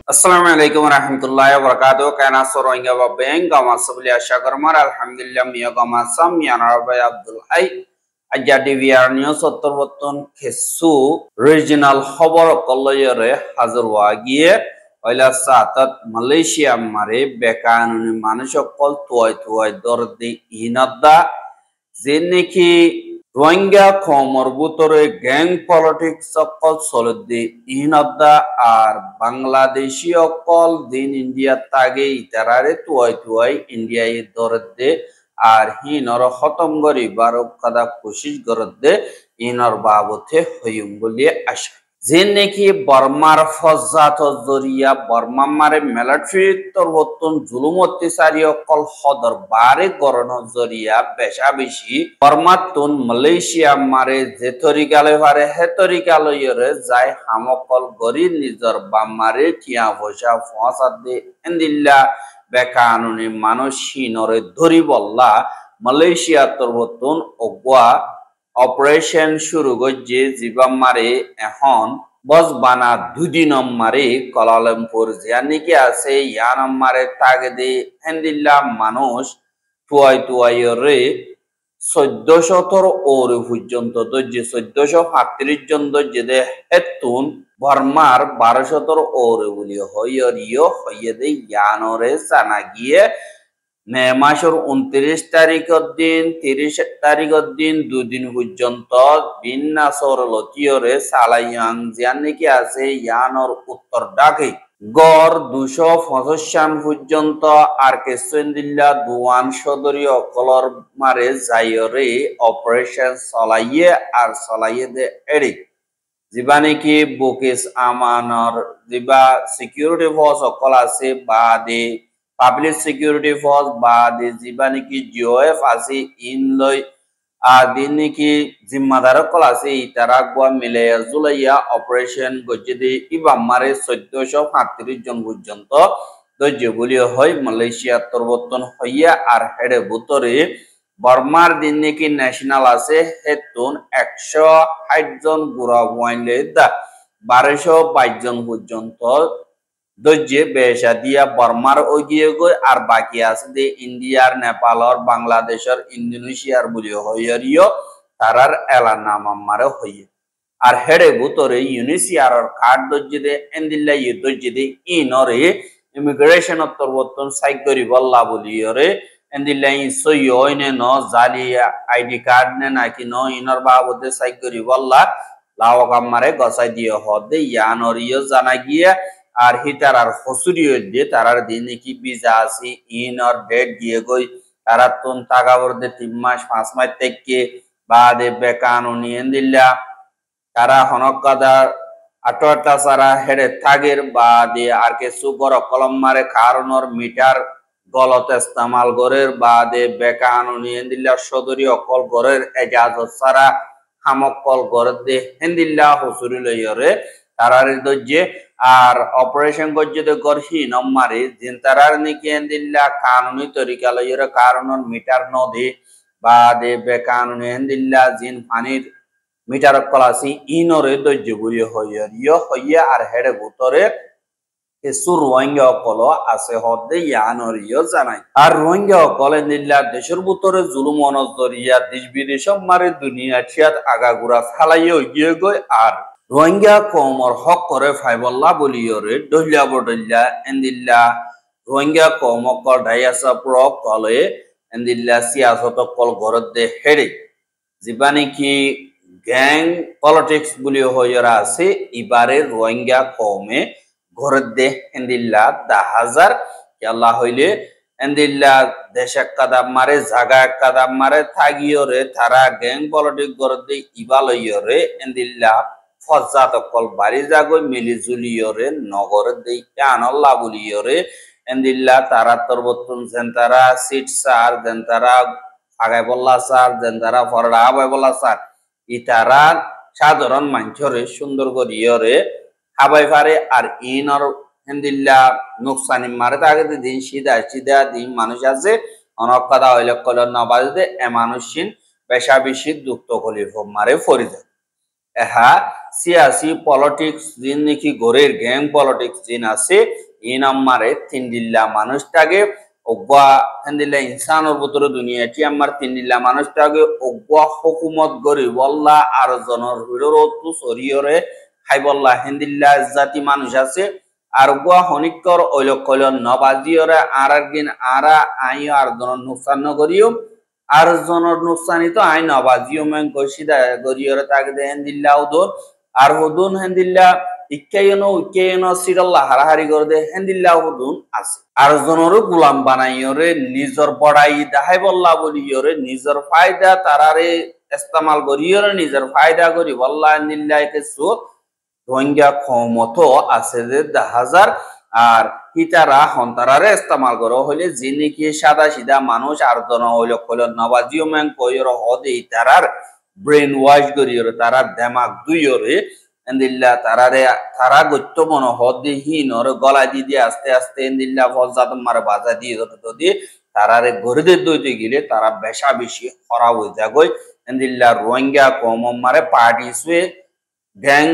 আসসালামু আলাইকুম রহমতুল্লাহ বরকাত কেনা সরোইঙ্গা বা বেং গামা সবলি আশা করমার আলহামদুলিল্লাহ মিয়া গামা সাম মিয়ানারবাই আব্দুল হাই আজ্জা ডিভিআর নিউজ উত্তরবর্তন খেসু রিজিনাল খবর কলয়রে হাজির হওয়া গিয়ে হইলা সাতাত মালয়েশিয়া মারে বেকানুনি মানুষ সকল তুয়াই তুয়াই দরদি ইনাদা যে নাকি রোহিঙ্গা খমর ভিতরে গ্যাং পলিটিক্স সকল চলতি ইহনদা আর বাংলাদেশি অকল দিন ইন্ডিয়া তাগে ইতারারে তুয়াই তুয়াই ইন্ডিয়ায় দরদে আর হিনর খতম করি বারো কাদা কোশিশ করদে ইনর বাবতে হইম বলি আশা যে নাকি বর্মার ফজাত জরিয়া বর্মা মারে মিলিটারির হতন জুলুম অত্যাচারী অকল সদর বারে গরণ জরিয়া বেশা বেশি বর্মাতুন মালয়েশিয়া মারে যে তরিকালে পারে হে তরিকালয়রে যাই হামকল গরি নিজর বামারে টিয়া পয়সা ফসাদ দে এন্দিল্লা বেকানুনি মানুষ হিনরে ধরি বল্লা মালয়েশিয়া তরবতন অগুয়া অপারেশন শুরু করছে জীবাম মারে এখন বসবানা দুদিন মারে কলালামপুর জিয়ানিকে আছে ইয়ান মারে তাগদে হেন্দিল্লা মানুষ তুয়াই তুয়াই রে 1400 ওর পর্যন্ত দর্জে 1435 জন দর্জে দে হেতুন বর্মার 1200 ওর বলি হইয়রিও হইয়ে দে ইয়ানরে জানা গিয়ে মে মাসের 29 তারিখের দিন 30 তারিখের দিন দুদিন পর্যন্ত বিন্যাসর লতিয়রে সালাইয়াং জিয়ান নাকি আছে ইয়ানর উত্তর ডাকে গড় 255 পর্যন্ত আর কেসেন্দিল্লা দুয়ান সদরীয় কলর মারে যাইরে অপারেশন চলাইয়ে আর চলাইয়ে দে এড়ি যিবা নাকি বুকিস আমানর যিবা সিকিউরিটি ফোর্স অকল আছে বা দে পাবলিক সিকিউরিটি ফোর্স বা দে যিবা নাকি জিওএফ আছে ইন লই দিন নাকি জিম্মাদার অকল আছে ইতারা গুয়া মিলে জুলাইয়া অপারেশন গজে দে ইবা মারে 1435 জন পর্যন্ত ধৈর্য বলি হয় মালয়েশিয়া তরবর্তন হইয়া আর হেডে ভিতরে বর্মার দিন নাকি ন্যাশনাল আছে হেতুন 160 জন গুড়া ওয়াইলে দা 1222 জন পর্যন্ত দর্জে বেশা দিয়া বর্মার ওগিয়ে গই আর বাকি আছে দে ইন্ডিয়ার নেপালর বাংলাদেশের ইন্দোনেশিয়ার বলি হইয়ারিও তারার এলার নাম আমারে হইয়ে আর হেডে ভিতরে ইউনিসিয়ারর কার্ড দর্জে দে এন্দিল্লা ইয়ে দর্জে দে ইনরে ইমিগ্রেশন তরবর্তন সাইক করি বল্লা বলিয়রে এন্দিল্লা ই সই হইনে ন জালিয়া আইডি কার্ড নে নাকি ন ইনর বাবদে সাইক করি বল্লা লাওক আমারে গসাই দিয়ে হদে ইয়ানরিও জানা গিয়া আর হিটার আর হসুরিও দিয়ে তারার দিনে কি ভিসা আছে ইনর ডেট দিয়ে গই তারা তুন টাকা দে 3 মাস 5 মাস থেকে বাদে বেকানুনি এন্দিল্লা তারা হনকাদা আটোটা সারা হেডে থাগের বাদে আর কে সুগর কলম মারে কারণর মিটার গলত ইস্তেমাল গরের বাদে বেকানুনি এন্দিল্লা সদরি অকল গরের এজাজত সারা হামকল গরের দে হেন্দিল্লা হসুরি লইরে তারার দজ্জে আর অপারেশন গজ্জে গরহি নম্মারে জিন তারার নিকে এন্দিল্লা কানুনি তরিকা লইরে কারণর মিটার নদী বাদে বেকানুনি এন্দিল্লা জিন পানির মিটার কলাসি ইনরে দজ্জে বুড়ি হইয়া আর হেডে ভিতরে কিছু রোহিঙ্গা অকল আছে হদে ইয়ানরিও জানাই আর রোহিঙ্গা অকল নিল্লা দেশের ভিতরে জুলুম অনজরিয়া দেশ বিদেশ মারে দুনিয়া ছিয়াত আগাগুড়া ফেলাইয়া গিয়ে গই আর রোহিঙ্গা কমর হক করে ফাইবল্লা বলিয়রে ডহিলা বডল্লা এন্দিল্লা রোহিঙ্গা কম অকল ঢাইয়াসা প্রক কলে এন্দিল্লা সিয়াসত অকল ঘরত দে হেডে যিবা নাকি গ্যাং পলিটিক্স বলি হইরা আছে ইবারে রোহিঙ্গা কমে ঘরের দে এন্দিল্লা 10,000 আল্লাহ হইলে এন্দিল্লা দেশ কাদাম মারে জাগা কাদাম মারে থাগিয়রে তারা গ্যাং পলিটিক্স ঘরের দে ইবালয়রে এন্দিল্লা ফজাত অকল বাড়ি যাগই মিলি জুলিয়রে নগরের দে আনল্লা বলিয়রে এন্দিল্লা তারা তরবতুন যেন তারা সিট সার যেন তারা আগাই বল্লা সার যেন তারা ফরডা আবাই বল্লা সার ইতারা সাধারণ মানুষরে সুন্দর করিয়রে হাবাই পারে আর ইনর হেন্দিল্লা নুকসানি মারে তাকে দিন সিধা সিধা দিন মানুষ আছে অনেক কথা হইলে কল নবাজে এ মানুষিন পেশা বেশি দুঃখ কলি মারে ফরি যায় এহা সিয়াসি পলিটিক্স জিন নাকি গরের গ্যাং পলিটিক্স জিন আছে ইন আমারে তিনদিল্লা মানুষটাকে অগ্বা হেন্দিল্লা ইনসানোর ভিতরে দুনিয়াটি আমার তিনদিল্লা মানুষটাকে অগ্বা হুকুমত গরি বল্লা আর জনের হিরোরতু সরিয়রে খাই বল্লা হেন্দিল্লা জাতি মানুষ আছে আর গুয়া হনিকর ঐলকল নবাজিয়রে আর একদিন আরা আই আর জনের নুকসান নগরিও আর জনের নুকসানি তো আই নবাজিও মেন গসিদা গরিয়রে তাকে দেন দিল্লা উদর আর হুদুন হেন্দিল্লা ইক্কায়নো সিরাল্লাহ হারাহারি করে দে হেন্দিল্লা হুদুন আছে আর জনরও গোলাম বানাইয়রে নিজর বড়াই দাহাই বল্লা বলিয়রে নিজর ফায়দা তারারে ইস্তেমাল করিয়রে নিজর ফায়দা করি বল্লা হেন্দিল্লা কিছু রোহিঙ্গা ক্ষমত আছে যে 10,000 আর হিতারা হন্তারারে ইস্তেমাল করো হইলে যিনি কি সাদা সিধা মানুষ আর জন হইল কইল নবাজিও ম্যাং কইর হদে ইতারার ব্রেন ওয়াশ করিয়রে তারা দেমাগ দুইয়রে এন্দিল্লা তারা গত্য মন হদে হিনর গলা দিয়ে আস্তে আস্তে এন্দিল্লা ফজাত মারে বাজা দিয়ে যদি তারারে গরিদে দইতে গেলে তারা বেশা বেশি খরা হয়ে যাগই এন্দিল্লা রোহিঙ্গা কম মারে পার্টি সুয়ে গ্যাং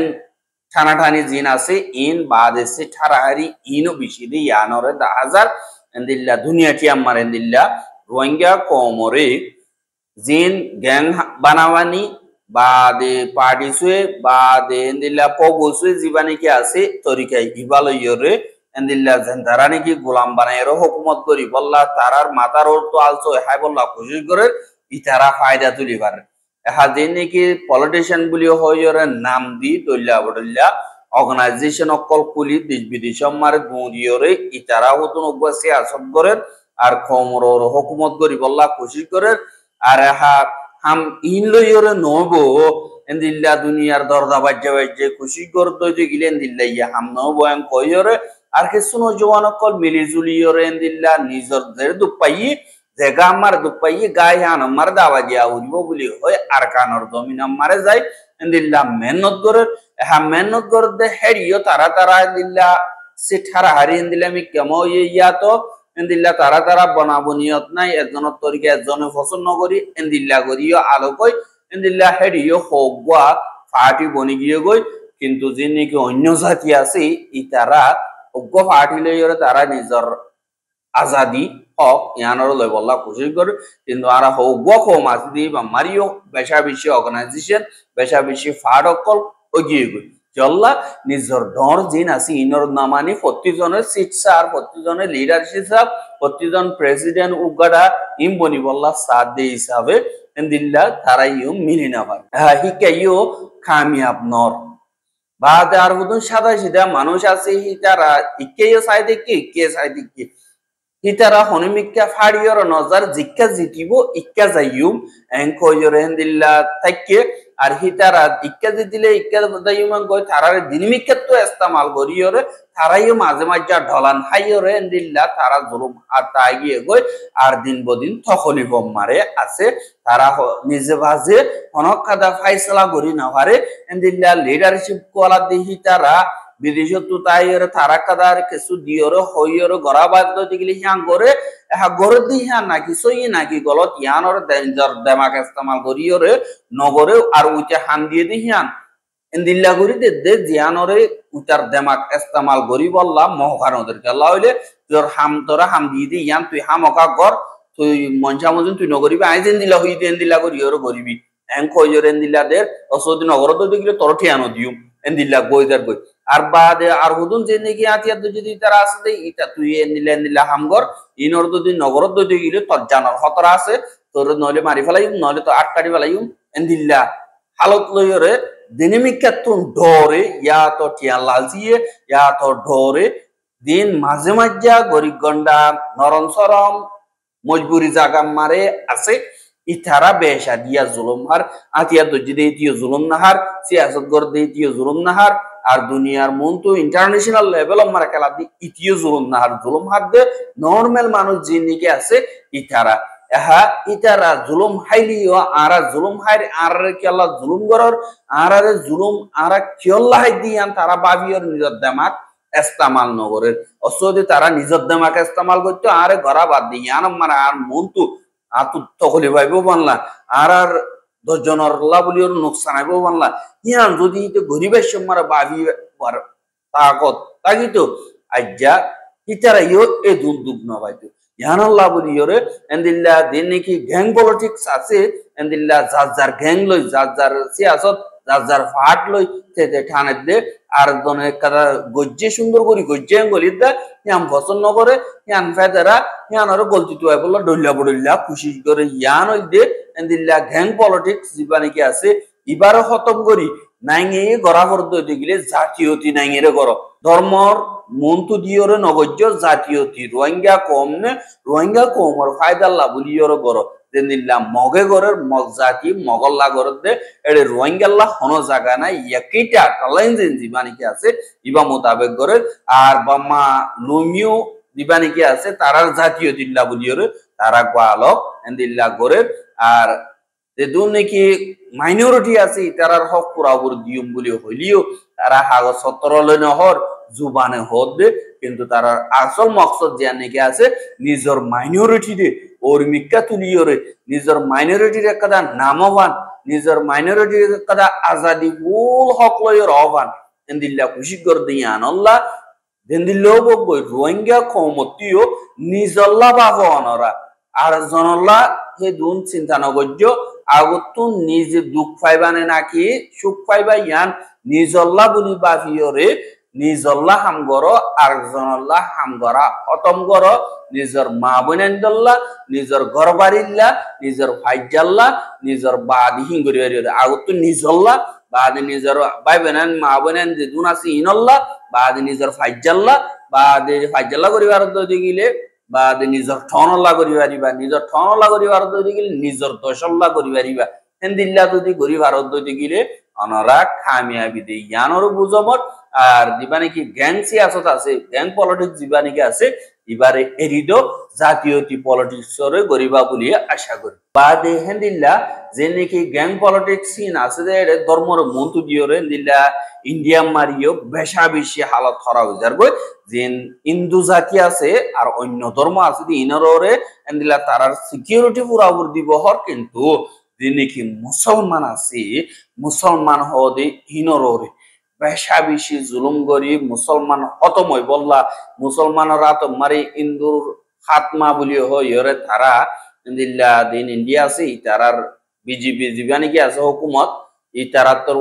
ঠানাঠানি জিন আছে ইন বাদ এসে ঠারাহারি ইনও বেশি দি ইয়ানরে 10,000 এন্দিল্লা দুনিয়াটি আমার এন্দিল্লা রোহিঙ্গা কমরে জিন গ্যাং বানাওয়ানি বাদে পার্টি সুয়ে বাদে এন্দিল্লা পগসুয়ে জীবানি কি আছে তরিকাই ইবালয়রে এন্দিল্লা জেন্দারা নাকি গোলাম বানাইর হুকুমত করি বল্লা তারার মাথার তো আলসো হাই বল্লা খুশি করে ইতারা ফায়দা তুলিবার হাজির নাকি পলিটিশিয়ান বলি হইরে নাম দি দল্লা বদল্লা অর্গানাইজেশন অকল কুলি দেশ বিদেশ মারে গুঁড়িয়রে ইতারা হতুন অব্বা সিয়াসত করে আর খমরর হুকুমত করি বল্লা খুশি করে আর হাম ইন লইরে নবো এন্দিল্লা দুনিয়ার দরদা বাজ্যা বাজ্যে খুশি করতে যে গিলেন দিল্লা ইয়া হাম নবো এম কইরে আর কিছু নজওয়ান অকল মিলি জুলিয়রে এন্দিল্লা নিজরদের দুপাই জেগা আমার দুপাই গায়ে হান আমার দাওয়া দিয়া উঠবো বলি হয় আর কানর জমিন আমারে যায় এন্দিল্লা মেহনত করে মেহনত করে দে হেরিও তারা এন্দিল্লা সে ঠারা হারি এন্দিল্লা আমি কেমন ইয়া তো এন্দিল্লা তারা বনাবনিয়ত নাই একজনের তরিকে একজনে পছন্দ করি এন্দিল্লা করিও আলো কই এন্দিল্লা হেরিও হগুয়া ফাটি বনি গিয়ে গই কিন্তু যিনি কি অন্য জাতি আছে ইতারা অজ্ঞ ফাটি লইরে তারা নিজর আজাদি হক ইয়ানোর লই বল্লা খুশি করে কিন্তু আর হগুয়া কম আছে দি বা মারিও বেশা বেশি অর্গানাইজেশন বেশা বেশি ফাট অকল ওগিয়ে গই জল্লা নিজর ডর জিন আছে ইনর নামানি 40 জনের সিট স্যার 40 জনের লিডারশিপ সাহেব 40 জন প্রেসিডেন্ট উগাডা ইম বনি বল্লা সাথ দে হিসাবে এন্দিল্লা তারাইও মিলি না পারে হিকাইও কামিয়াব নর বাদ আর হুদুন সাদা সিধা মানুষ আছে তারা ইকেও সাইডে কে সাইডে কি হিতারা হনিমিকা ফাড়িয়র নজর জিক্কা জিতিব ইক্কা যাইয়ুম এনকয়রে হেন্দিল্লা তাইকে আর হিতারা ইক্কা দিলে ইক্কা যাইয়ুম গয় তারারে দিনমিকা তো ইস্তেমাল করিয়রে তারাইও মাঝে মাঝে ঢলান হাইয়রে হেন্দিল্লা তারা জুলুম আর তাগিয়ে গয় আর দিন বদিন তখনই বম মারে আছে তারা নিজে ভাজে অনকাদা ফাইসলা করি না পারে হেন্দিল্লা লিডারশিপ কোলা দিহি তারা বিদেশত তাইরে তারা কাদার কিছু দিয়রে হইয়রে গরাবাদ দিগলি হিয়াং করে গরে দি হিয়াং নাকি সই নাকি গলত ইয়ানর ডেঞ্জার দেমাক ইস্তেমাল করিয়রে নগরে আর উইতে হান দিয়ে দি হিয়াং এন্দিল্লা করি দে জিয়ানরে উতার দেমাক ইস্তেমাল করি বললা মহকানদের আল্লাহ হইলে তোর তোরা হাম দিয়ে দি ইয়ান তুই হামকা গর তুই মঞ্চা মজুন তুই নগরিবি আই দিলা হই এন্দিল্লা করিয়রে করিবি এং কইয়রে এন্দিল্লা দের অসদি নগর তো দিগলে তোর ঠিয়ানো দিউ এন্দিল্লা গইদার গই আর বাদে আর হুদুন যে নাকি আতিয়াত যদি তারা আছে ইটা তুই এন্দিল্লা হামগর ইনর যদি নগর দই গিলে তোর জানার খতরা আছে তোর নলে মারি ফেলাইম নলে তো আটকারি ফেলাইম এন্দিল্লা হালত লইরে দিনমিকাতুন ডরে ইয়া তো টিয়া লালজিয়ে ইয়া তো ডরে দিন মাঝে মাঝে গরিব গন্ডা নরম সরম মজবুরি জাগা মারে আছে ইতারা বেশা দিয়া জুলুম হার আতিয়া দজি দে ইতিও জুলুম নাহার সিয়াসত গর দে ইতিও জুলুম নাহার আর দুনিয়ার মন তো ইন্টারন্যাশনাল লেভেল মারা খেলা দি ইতিও জুলুম নাহার জুলুম হার দে নরমাল মানুষ জিনিকে আছে ইতারা ইতারা জুলুম হাইলিও আরা জুলুম হাই আর কেলা জুলুম গরর আরারে জুলুম আরা কিয়ল্লা হাই দিয়ান তারা বাবিয়র নিজর দেমাক ইস্তেমাল নগরের অসদি তারা নিজর দেমাক ইস্তেমাল করতে আরে গরা বাদ দিয়ান মানে আর মন তো আতু তখলি ভাইবো বানলা আর দশজনের লাভলিওর নোকসান আইব বানলা ইয়ান যদি গরিবের সময় বাবি তাকত তাকি তো আজ্জা ইতারা ইও এ দুল দুগ নবাইতো ইয়ান লাভলিওরে এন্দিল্লা দিন নাকি গ্যাং পলিটিক্স আছে এন্দিল্লা যার গ্যাং লই যার সিয়াসত যার ফাট লই তে ঠানে দে আর দনে কারা গজ্জে সুন্দর করি গজ্জে গলিত দা ইয়াম পছন্দ করে ইয়ান ফেদারা ইয়ান আর গলতি তো বললা ডল্লা বডল্লা খুশি করে ইয়ান হই দে এন্দিল্লা গ্যাং পলিটিক্স জীবানি কি আছে ইবারও খতম করি নাইঙে গড়া করতে হইতে গেলে জাতীয়তি নাইঙেরে গড় ধর্মর মন্তু দিয়রে নগজ্য জাতীয়তি রোহিঙ্গা কম নে রোহিঙ্গা কমর ফায়দাল্লা বলিয়রে গড় তেন্দিল্লা মগে গড়ের মগ জাতি মগল্লা গড় দে এড়ে রোহিঙ্গাল্লা হন জায়গা নাই একইটা টালাইনজেন জীবানি কি আছে ইবা মোতাবেক গড়ের আর বাম্মা লুমিও জীবানি কি আছে তারার জাতীয় দিল্লা বলিয়রে তারা গোয়ালক এন্দিল্লা গড়ের আর যেদু নাকি মাইনরিটি আছে তারার হক পুরাপুরি দিয়ম বলি হইলিও তারা কাগজ পত্র লই নহর জুবানে হদ দে কিন্তু তার আসল মকসদ যে নাকি আছে নিজের মাইনরিটি দে ওর মিক্কা তুলিয়রে নিজের মাইনরিটির একটা নামবান নিজের মাইনরিটির একটা আজাদি ফুল হক লইয়ের আহ্বান এন্দিল্লা খুশি করে দিয়ে আনল্লা দেন্দিল্লাও বকবই রোহিঙ্গা কমতিও নিজল্লা বাবা অনরা আর জনল্লা হে দুন চিন্তা নগর্য আগত নিজে দুঃখ পাইবানে নাকি সুখ পাইবা ইয়ান নিজল্লা বলি বাফিয়রে নিজল্লা হাম গর আর জনল্লা হাম গরা অতম গর নিজের মা বোনেন্দল্লা নিজের ঘর বাড়িল্লা নিজের ভাইজাল্লা নিজের বাদি হিঙ্গরি আগত নিজল্লা বাদে নিজের ভাই বোনেন মা বোনেন যে দুন আছে ইনল্লা বাদে নিজের ফাইজাল্লা বাদে ফাইজাল্লা করিবার গিলে বাদে নিজের ঠনল্লা করি পারিবা নিজের ঠনল্লা করি ভারত গেলে নিজের দশল্লা করি পারিবা হেন্দিল্লা যদি করি ভারত গিলে অনরা খামিয়াবি দে ইয়ানর বুঝমত আর দিবানি কি গ্যাং সিয়াসত আছে গ্যাং পলিটিক্স দিবানি কি আছে এবারে এরিদ জাতীয়তি পলিটিক্সরে গরিবা বলি আশা করি বাদে হেন্দিল্লা যে নাকি গ্যাং পলিটিক্স সিন আছে যে ধর্মর মন্তু দিয়রে হেন্দিল্লা ইন্ডিয়া মারিও বেশা বেশি হালত খরা হয়ে যার গই যে হিন্দু জাতি আছে আর অন্য ধর্ম আছে ইনরে হেন্দিল্লা তারার সিকিউরিটি পুরাপুরি দিব হর কিন্তু যে নাকি মুসলমান আছে মুসলমান হদে হিনরে বেশা বেশি জুলুম করি মুসলমান হতময় বললা মুসলমানরা তো মারি ইন্দুর খাতমা বলি হইরে তারা দিন ইন্ডিয়া আছে তারার বিজেপি জীবানি কি আছে হুকুমত ই তারা তোর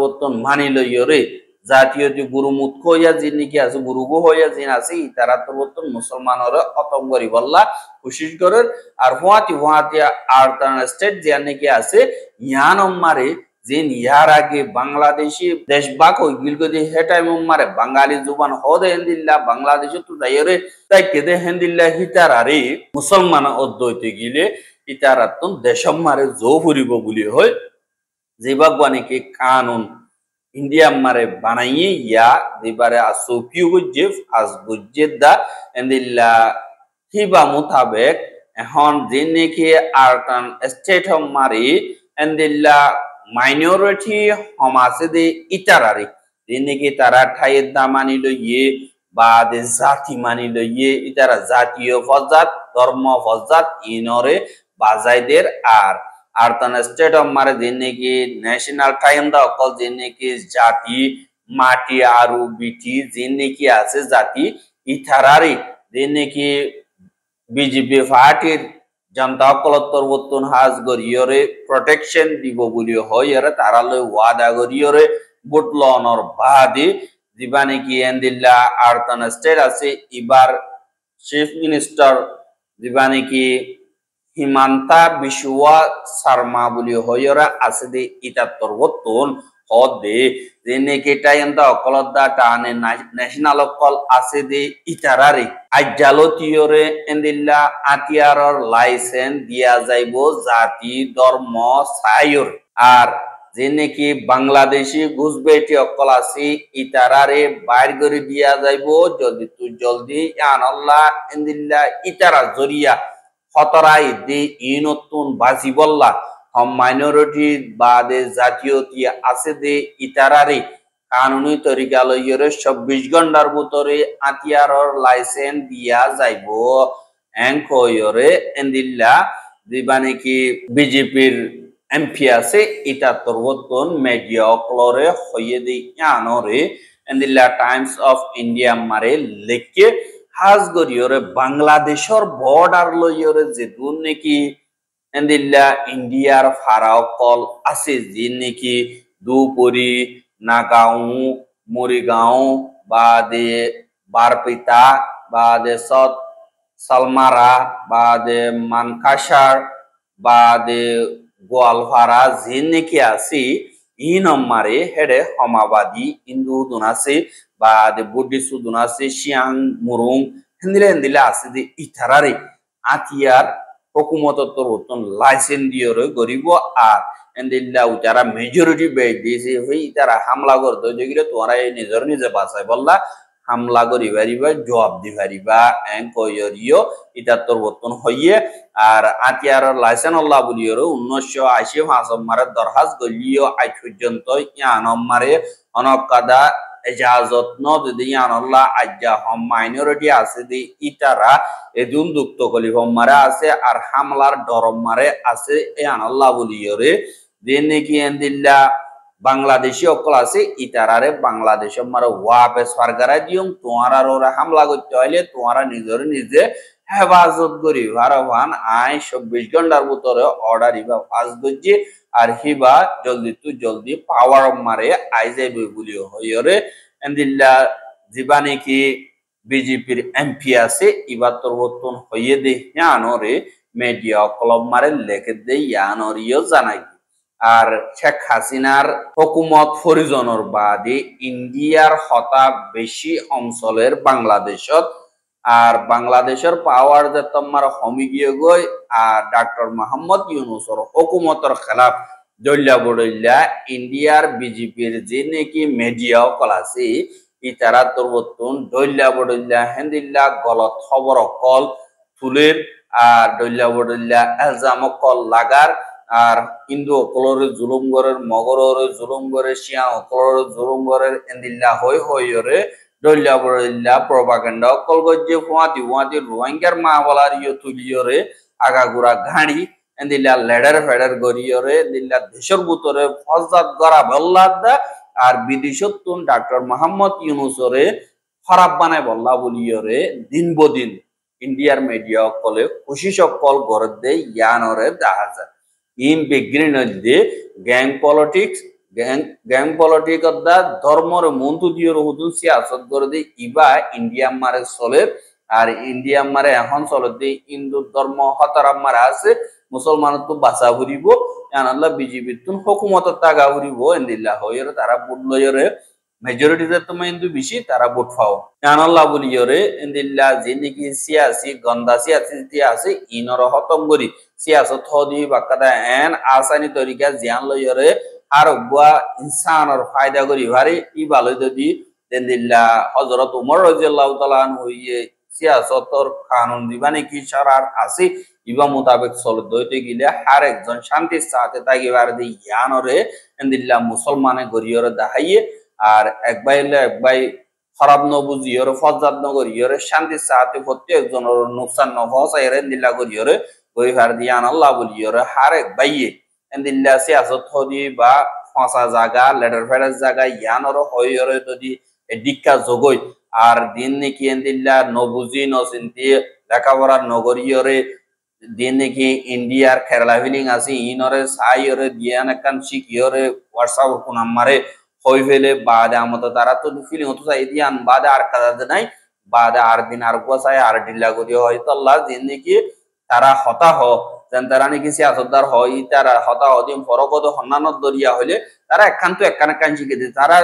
মানি লইরে জাতীয় যে গুরু মুখ হইয়া যিনি কি আছে গুরুগো হইয়া যিন আছে ই তারা তোর মুসলমানরা খতম করি বললা কোশিশ করে আর হুয়াতি আর স্টেট যে নাকি আছে ইয়ান মারে যে ইয়ার আগে বাংলাদেশি দেশ বাক গিলগদি হে টাইম মারে বাঙালি জুবান হদে হেন্দিল্লা বাংলাদেশে তো যাইরে তাই কেদে হেন্দিল্লা হিতারারে মুসলমান অদ্বৈতে গিলে ইতারাতন দেশম মারে জো ফুরিব বলি হয় যে বাগবানি কি কানুন ইন্ডিয়া মারে বানাইয়ে ইয়া দিবারে আসোপিউ গজে আজ গজে দা হেন্দিল্লা হিবা মোতাবেক এখন যে নাকি আর্টান স্টেট হম মারি হেন্দিল্লা মাইনরিটি সমাজে দে ইতারারে যেনেকি তারা ঠাইয়ের দা মানি লইয়ে বা দে জাতি মানি লইয়ে ইতারা জাতীয় ফজাত ধর্ম ফজাত ইনরে বাজাইদের আর আর্তান স্টেট অফ মারে যেনেকি ন্যাশনাল টাইম দা অকল যেনেকি জাতি মাটি আরু বিটি যেনেকি আছে জাতি ইতারারে যেনেকি বিজেপি পার্টির জনতা কলত্তর বর্তন হাজ গরিয়রে প্রোটেকশন দিব বলি হইরে তারালে ওয়াদা গরিয়রে বুটলনর বাদে দিবানি কি এন্দিল্লা আর্তান স্টেট আছে এবার চিফ মিনিস্টার দিবানি কি হিমান্তা বিশওয়া শর্মা বলি হইরে আছে দে ইতাত্তর বর্তন হদে যে নাকি টাইমটা অকলদা টানে ন্যাশনাল অকল আছে দে ইতারারে আজ্জালতিয়রে এন্দিল্লা আতিয়ারর লাইসেন্স দিয়া যাইব জাতি ধর্ম সায়র আর যে নাকি বাংলাদেশি ঘুষবেটি অকল আছে ইতারারে বাইর করে দিয়া যাইব যদি তুই জলদি আনল্লাহ এন্দিল্লা ইতারা জরিয়া খতরাই দে ইনতুন বাজি বললা হম মাইনরিটি বাদে জাতীয়তি আছে দে ইতারারে কানুনি তরিকা লইরে 24 ঘন্টার ভিতরে আতিয়ারর লাইসেন্স দিয়া যাইব এনকয়রে এন্দিল্লা দিবানি কি বিজেপির এমপি আছে এটা তোরবতন মিডিয়া অক্লরে হইয়ে দি ইয়ানরে এন্দিল্লা টাইমস অফ ইন্ডিয়া মারে লেখকে হাজ গরিয়রে বাংলাদেশর বর্ডার লইয়রে যেদুন নাকি এন্দিল্লা ইন্ডিয়ার ফারাও কল আছে যে নাকি দুপুরি নাগাঁও মরিগাঁও বাদে বারপিতা বাদে সৎ সালমারা বাদে মানকাসার বাদে গোয়ালপাড়া যে নাকি আছে ই নম্বরে হেডে হমাবাদী হিন্দু দুন আছে বাদে বুদ্ধিস্ট দুন আছে শিয়াং মুরুং হেন্দিলে হেন্দিলে আছে যে ইথারারে আতিয়ার হুকুমতর উত্তন লাইসেন্স দিয়ে গরিব আর এন্দিল্লা উতারা মেজরিটি বেড দিয়েছে হই তারা হামলা করতে যেগুলো তোমরা নিজের নিজে বাঁচাই বললা হামলা করি পারিবা জবাব দি পারিবা এন কইরিও এটা তোর বর্তন হইয়ে আর আতিয়ার লাইসেন্স আল্লাহ বলিও 1985 মারে দরহাজ গলিও আজ পর্যন্ত ইয়ান মারে অনকাদা এজাজত ন যদি ইয়ান আল্লাহ আজ্জা হম মাইনরিটি আছে দি ইতারা এদুন দুক্ত কলি হম মারে আছে আর হামলার ডরম মারে আছে ইয়ান আল্লাহ বলিও রে দিন নাকি এন্দিল্লা বাংলাদেশি অকল আছে ইতারারে বাংলাদেশের মারে ওয়াপে সরকারে দিও তোমারা ওরা হামলা করতে হইলে তোমারা নিজের নিজে হেফাজত করি ভারবান আই 24 ঘন্টার ভিতরে অর্ডার ইবা পাস গজি আর হিবা জলদি তু জলদি পাওয়ার মারে আই যাইবে বলি হইরে এন্দিল্লা জীবানি কি বিজেপির এমপি আছে ইবা তোর বর্তন হইয়ে দে ইয়ানরে মিডিয়া ক্লাব মারে লেখে দে ইয়ানরিও জানাই আর শেখ হাসিনার হুকুমত ফরিজনের বাদে ইন্ডিয়ার হতা বেশি অঞ্চলের বাংলাদেশত আর বাংলাদেশের পাওয়ার যে তোমার হমি গিয়ে গই আর ডক্টর মোহাম্মদ ইউনুসর হুকুমতর খেলাফ দল্যা বড়ইলা ইন্ডিয়ার বিজেপির যে নাকি মিডিয়া কল আছে ইতারা তোর বর্তন দল্যা বড়ইলা হেন্দিল্লা গলত খবর কল তুলের আর দল্যা বড়ইলা এলজাম কল লাগার আর হিন্দু অকলরে জুলুম গরের মগরের জুলুম গরের শিয়া অকলরে জুলুম গরের এন্দিল্লা হই হইরে দল্যা বড়ইল্লা প্রপাগান্ডা অকল গজ্জে ফুয়াতি ফুয়াতি রোহিঙ্গার মা বলার ইয়ে তুলিয়রে আগাগুড়া ঘাড়ি এন্দিল্লা লেডার ফেডার গরিয়রে এন্দিল্লা দেশের ভিতরে ফজদাত গড়া বল্লাদা আর বিদেশতুন ডক্টর মোহাম্মদ ইউনুসরে খারাপ বানায় বল্লা বলিয়রে দিন বদিন ইন্ডিয়ার মিডিয়া অকলে খুশি সকল গড় দে ইয়ানরে দেখা যায় ইন বেগ্রিন দে গ্যাং পলিটিক্স গ্যাং পলিটিক্স দা ধর্মর মন্তু দিয়ে রহুদুন সিয়াসত করে দে ইবা ইন্ডিয়া মারে চলে আর ইন্ডিয়া মারে এখন চলে দে হিন্দু ধর্ম হতারাম মারা আছে মুসলমান তো বাঁচা ঘুরিব আল্লাহ বিজেপি তুন হুকুমত তাগা ঘুরিব এন্দিল্লা হইরে তারা ভোট লইরে মেজরিটি তুমি হিন্দু বেশি তারা ভোট পাও আল্লাহ বলিয়রে এন্দিল্লা যে নাকি সিয়াসি গন্দা সিয়াসি আছে ইনর হতম করি সিয়াসত হদি বাকাদা এন আসানি তরিকা জিয়ান লইরে আর বুয়া ইনসানর ফায়দা করি ভারি ই ভালো যদি এন্দিল্লা হযরত উমর রাদিয়াল্লাহু তাআলা হইয়ে সিয়াসতর কানুন দিবানি কি শরার আছে ইবা মোতাবেক চলতে হইতে গিলে আর একজন শান্তির সাথে তাগিবার দি ইয়ানরে এন্দিল্লা মুসলমানে গরিয়রে দাহাইয়ে আর এক ভাই খারাপ নবুজিয়র ফজাদ নগরিয়র শান্তি সাথে প্রত্যেকজনের নুকসান নফসাইরে দিল্লা করিয়রে গরিহার দিয়ান আল্লাহ বলিয়র হার এক ভাইয়ে দিল্লা সিয়াসত হদি বা ফাঁসা জায়গা লেটার ফেডার জায়গা ইয়ানর হইয়রে যদি দীক্ষা জগই আর দিন নাকি দিল্লা নবুজি নচিন্তি লেখাপড়ার নগরিয়রে দিন নাকি ইন্ডিয়ার কেরালা ফিলিং আছে ইনরে সাইয়রে দিয়ান একান শিখিয়রে হোয়াটসঅ্যাপ কোন আমারে হই ফেলে বাদে আমতো তারা তো ফিলিং হতো চাই দিয়ান বাদে আর কাজে নাই বাদে আর দিন আর গোসাই আর ডিল্লা করি হয়তো আল্লাহ দিন নাকি তারা হতা হ যেন তারা নাকি সিয়াসতদার হয় তারা হতা হদিম ফরকদ হন্নানত দরিয়া হইলে তারা একান্ত একান শিখে দিতে তারা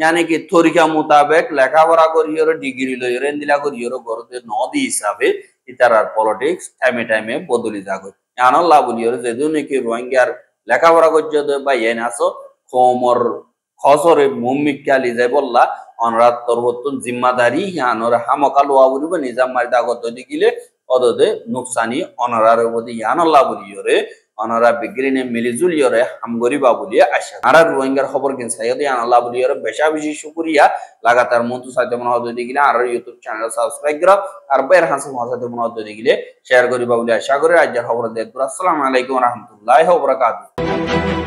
জানে কি তরিকা মোতাবেক লেখাপড়া করিয়র ডিগ্রি লইরে দিলা করিয়র গরতে নদী হিসাবে ইতারার পলিটিক্স টাইমে টাইমে বদলি যাগো আল্লাহ বলিয়র যেদিন নাকি রোহিঙ্গার লেখাপড়া করছে বা এন আসো কোমর খসরে মুমিকালি যাই বললা অনরাত তরবতন জিম্মাদারি ইয়ানর হামকা লোয়া বলিব নিজাম মারি দাগত দিগিলে অদদে নুকসানি অনরার বদি ইয়ান আল্লাহ বলিয়রে অনারা বিগ্রিনে মিলিজুলিয়রে হামগরিবা বলিয়া আশা আর রোহিঙ্গার খবর কিন সাইয়দি আনাল্লাহ বলিয়রে বেশা বেশি শুকরিয়া লাগাতার মন্তু সাথে মনে হতে দিগিলে আর ইউটিউব চ্যানেল সাবস্ক্রাইব করা আর বের হাসিম সাথে মনে হতে দিগিলে শেয়ার করিবা বলে আশা করি। আজকের খবর দেখব। আসসালামু আলাইকুম ওয়া রাহমাতুল্লাহি ওয়া বারাকাতুহু।